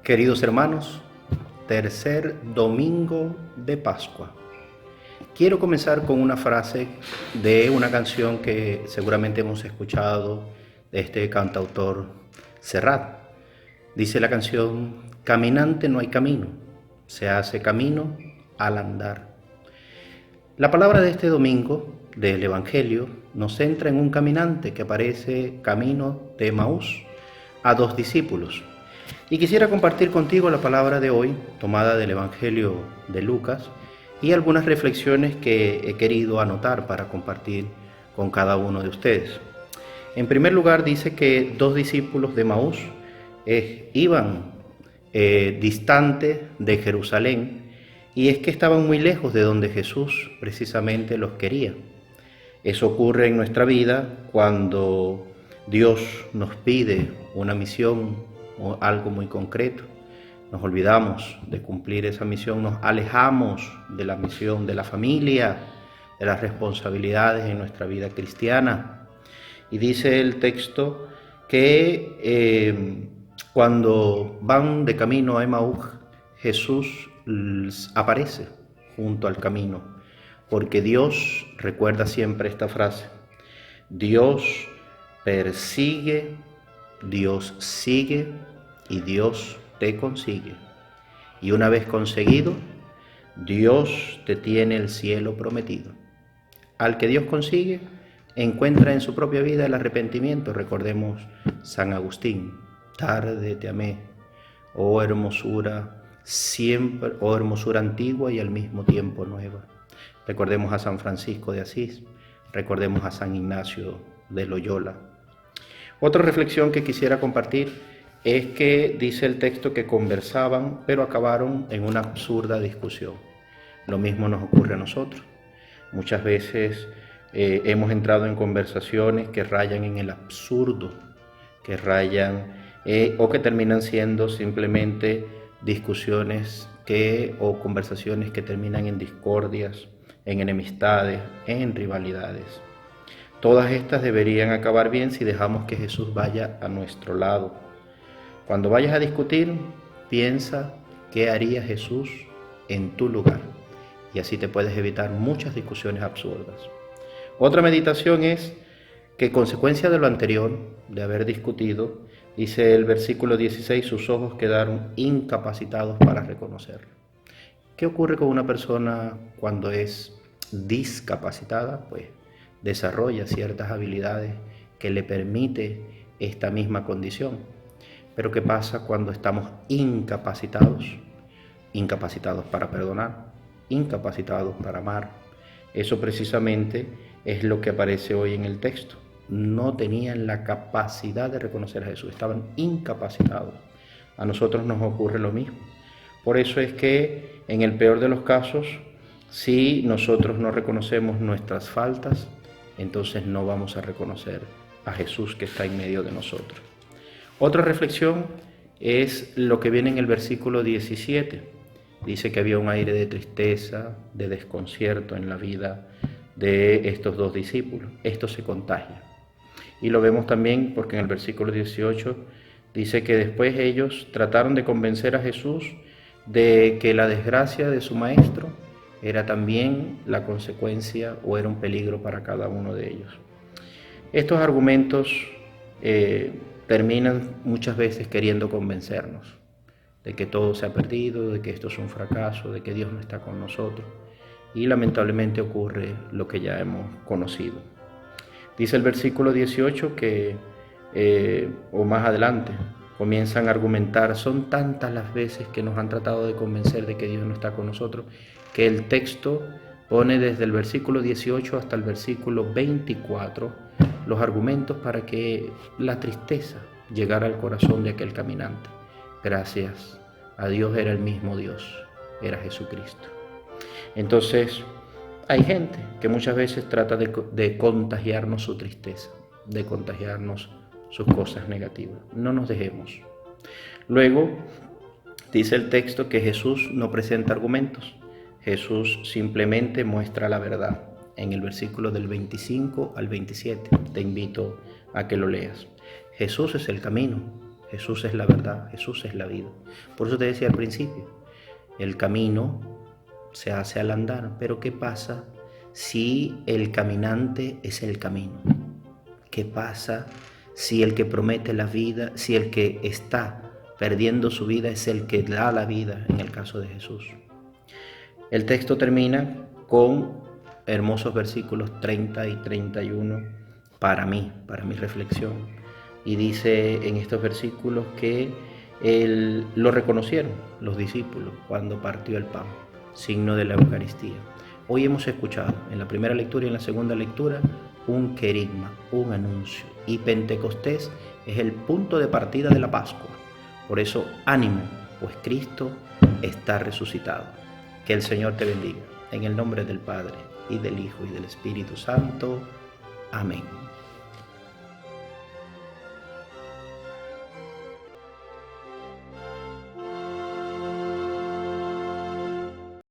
Queridos hermanos, tercer domingo de Pascua. Quiero comenzar con una frase de una canción que seguramente hemos escuchado de este cantautor Serrat. Dice la canción: caminante no hay camino, se hace camino al andar. La palabra de este domingo del Evangelio nos centra en un caminante que parece camino de Emaús a dos discípulos. Y quisiera compartir contigo la palabra de hoy, tomada del Evangelio de Lucas, y algunas reflexiones que he querido anotar para compartir con cada uno de ustedes. En primer lugar, dice que dos discípulos de Emaús iban distantes de Jerusalén, y es que estaban muy lejos de donde Jesús precisamente los quería. Eso ocurre en nuestra vida cuando Dios nos pide una misión o algo muy concreto. Nos olvidamos de cumplir esa misión, nos alejamos de la misión, de la familia, de las responsabilidades en nuestra vida cristiana. Y dice el texto que cuando van de camino a Emaús, Jesús aparece junto al camino, porque Dios, recuerda siempre esta frase, Dios persigue, Dios sigue y Dios te consigue. Y una vez conseguido, Dios te tiene el cielo prometido. Al que Dios consigue, encuentra en su propia vida el arrepentimiento. Recordemos San Agustín: tarde te amé, oh hermosura, siempre, oh hermosura antigua y al mismo tiempo nueva. Recordemos a San Francisco de Asís, recordemos a San Ignacio de Loyola. Otra reflexión que quisiera compartir es que dice el texto que conversaban, pero acabaron en una absurda discusión. Lo mismo nos ocurre a nosotros. Muchas veces hemos entrado en conversaciones que rayan en el absurdo, que rayan o que terminan siendo simplemente discusiones o conversaciones que terminan en discordias, en enemistades, en rivalidades. Todas estas deberían acabar bien si dejamos que Jesús vaya a nuestro lado. Cuando vayas a discutir, piensa qué haría Jesús en tu lugar, y así te puedes evitar muchas discusiones absurdas. Otra meditación es que, consecuencia de lo anterior, de haber discutido, dice el versículo 16, sus ojos quedaron incapacitados para reconocerlo. ¿Qué ocurre con una persona cuando es discapacitada? Pues desarrolla ciertas habilidades que le permite esta misma condición. Pero ¿qué pasa cuando estamos incapacitados? Incapacitados para perdonar, incapacitados para amar. Eso precisamente es lo que aparece hoy en el texto. No tenían la capacidad de reconocer a Jesús, estaban incapacitados. A nosotros nos ocurre lo mismo. Por eso es que en el peor de los casos, si nosotros no reconocemos nuestras faltas, entonces no vamos a reconocer a Jesús que está en medio de nosotros. Otra reflexión es lo que viene en el versículo 17. Dice que había un aire de tristeza, de desconcierto en la vida de estos dos discípulos. Esto se contagia. Y lo vemos también porque en el versículo 18 dice que después ellos trataron de convencer a Jesús de que la desgracia de su maestro era también la consecuencia o era un peligro para cada uno de ellos. Estos argumentos terminan muchas veces queriendo convencernos de que todo se ha perdido, de que esto es un fracaso, de que Dios no está con nosotros. Y lamentablemente ocurre lo que ya hemos conocido. Dice el versículo 18 que, o más adelante, comienzan a argumentar. Son tantas las veces que nos han tratado de convencer de que Dios no está con nosotros, que el texto pone desde el versículo 18 hasta el versículo 24 los argumentos para que la tristeza llegara al corazón de aquel caminante. Gracias a Dios era el mismo Dios, era Jesucristo. Entonces, hay gente que muchas veces trata de contagiarnos su tristeza, de contagiarnos sus cosas negativas. No nos dejemos. Luego, dice el texto que Jesús no presenta argumentos. Jesús simplemente muestra la verdad. En el versículo del 25 al 27, te invito a que lo leas. Jesús es el camino, Jesús es la verdad, Jesús es la vida. Por eso te decía al principio, el camino se hace al andar, pero ¿qué pasa si el caminante es el camino? ¿Qué pasa si el que promete la vida, si el que está perdiendo su vida es el que da la vida en el caso de Jesús? El texto termina con hermosos versículos 30 y 31 para mí, para mi reflexión. Y dice en estos versículos que lo reconocieron los discípulos cuando partió el pan, signo de la Eucaristía. Hoy hemos escuchado en la primera lectura y en la segunda lectura un querigma, un anuncio. Y Pentecostés es el punto de partida de la Pascua. Por eso, ánimo, pues Cristo está resucitado. Que el Señor te bendiga. En el nombre del Padre, y del Hijo, y del Espíritu Santo. Amén.